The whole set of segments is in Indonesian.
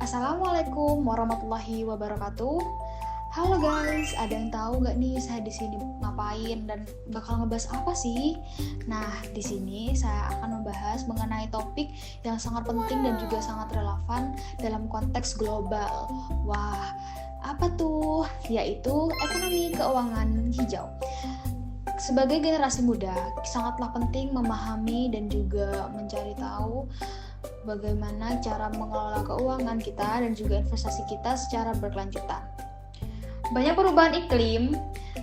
Assalamualaikum warahmatullahi wabarakatuh. Halo guys, ada yang tahu nggak nih saya di sini ngapain dan bakal ngebahas apa sih? Nah, di sini saya akan membahas mengenai topik yang sangat penting dan juga sangat relevan dalam konteks global. Wah, apa tuh? Yaitu ekonomi keuangan hijau. Sebagai generasi muda, sangatlah penting memahami dan juga mencari tahu bagaimana cara mengelola keuangan kita dan juga investasi kita secara berkelanjutan. Banyak perubahan iklim,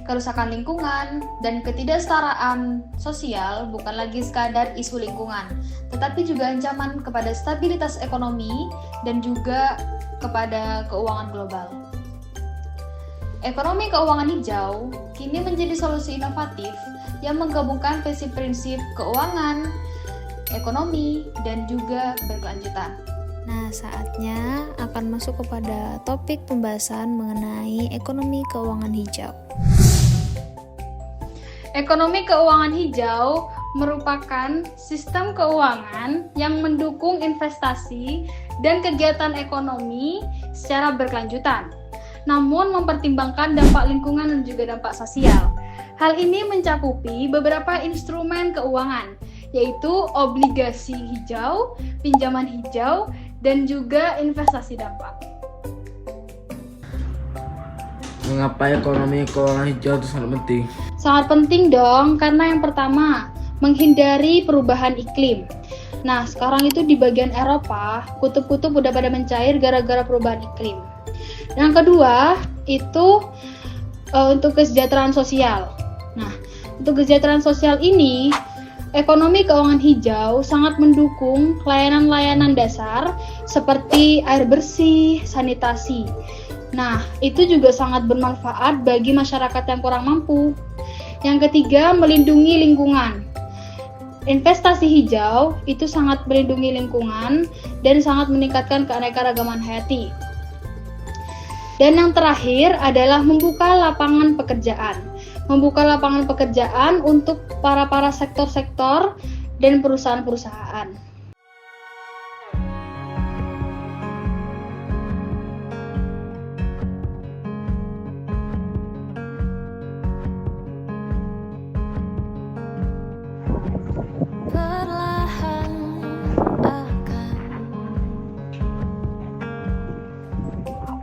kerusakan lingkungan, dan ketidaksetaraan sosial bukan lagi sekadar isu lingkungan, tetapi juga ancaman kepada stabilitas ekonomi dan juga kepada keuangan global. Ekonomi keuangan hijau kini menjadi solusi inovatif yang menggabungkan prinsip-prinsip keuangan, ekonomi, dan juga berkelanjutan. Nah, saatnya akan masuk kepada topik pembahasan mengenai ekonomi keuangan hijau. Ekonomi keuangan hijau merupakan sistem keuangan yang mendukung investasi dan kegiatan ekonomi secara berkelanjutan, namun mempertimbangkan dampak lingkungan dan juga dampak sosial. Hal ini mencakupi beberapa instrumen keuangan, yaitu obligasi hijau, pinjaman hijau, dan juga investasi dampak. Mengapa ekonomi keuangan hijau itu sangat penting? Sangat penting dong, karena yang pertama, menghindari perubahan iklim. Nah, sekarang itu di bagian Eropa, kutub-kutub udah pada mencair gara-gara perubahan iklim. Yang kedua, itu untuk kesejahteraan sosial. Nah, untuk kesejahteraan sosial ini, ekonomi keuangan hijau sangat mendukung layanan-layanan dasar seperti air bersih, sanitasi. Nah, itu juga sangat bermanfaat bagi masyarakat yang kurang mampu. Yang ketiga, melindungi lingkungan. Investasi hijau itu sangat melindungi lingkungan dan sangat meningkatkan keanekaragaman hayati. Dan yang terakhir adalah membuka lapangan pekerjaan. Membuka lapangan pekerjaan untuk para sektor-sektor dan perusahaan-perusahaan.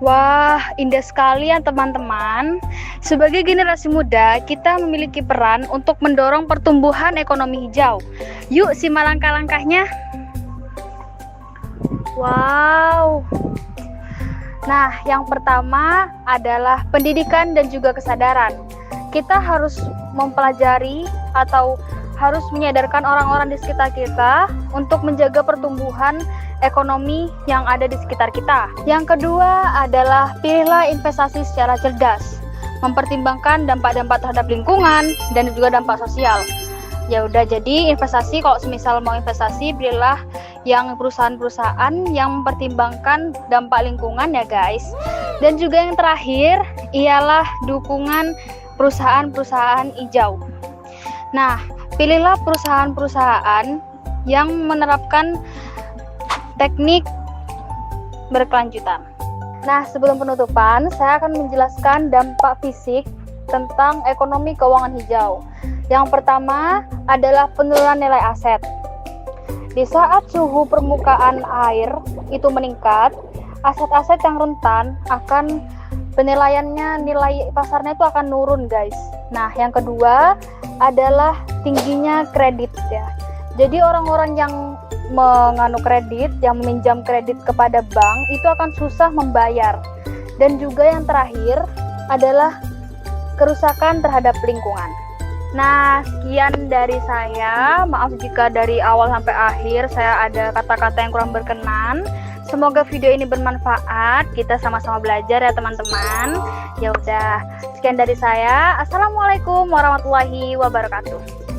Wah, indah sekali ya teman-teman. Sebagai generasi muda, kita memiliki peran untuk mendorong pertumbuhan ekonomi hijau. Yuk, simak langkah-langkahnya. Wow. Nah, yang pertama adalah pendidikan dan juga kesadaran. Kita harus mempelajari atau harus menyadarkan orang-orang di sekitar kita untuk menjaga pertumbuhan ekonomi yang ada di sekitar kita. Yang kedua adalah pilihlah investasi secara cerdas, mempertimbangkan dampak-dampak terhadap lingkungan dan juga dampak sosial. Ya udah, jadi investasi kalau semisal mau investasi, pilihlah yang perusahaan-perusahaan yang mempertimbangkan dampak lingkungan ya guys. Dan juga yang terakhir ialah dukungan perusahaan-perusahaan hijau. Nah, pilihlah perusahaan-perusahaan yang menerapkan teknik berkelanjutan. Nah, sebelum penutupan, saya akan menjelaskan dampak fisik tentang ekonomi keuangan hijau. Yang pertama adalah penurunan nilai aset. Di saat suhu permukaan air itu meningkat, aset-aset yang rentan akan penilaiannya, nilai pasarnya itu akan nurun guys. Nah, yang kedua adalah tingginya kredit ya. Jadi orang-orang yang kredit, yang meminjam kredit kepada bank itu akan susah membayar. Dan juga yang terakhir adalah kerusakan terhadap lingkungan. Nah, sekian dari saya. Maaf jika dari awal sampai akhir saya ada kata-kata yang kurang berkenan. Semoga video ini bermanfaat. Kita sama-sama belajar ya teman-teman. Ya udah, sekian dari saya. Assalamualaikum warahmatullahi wabarakatuh.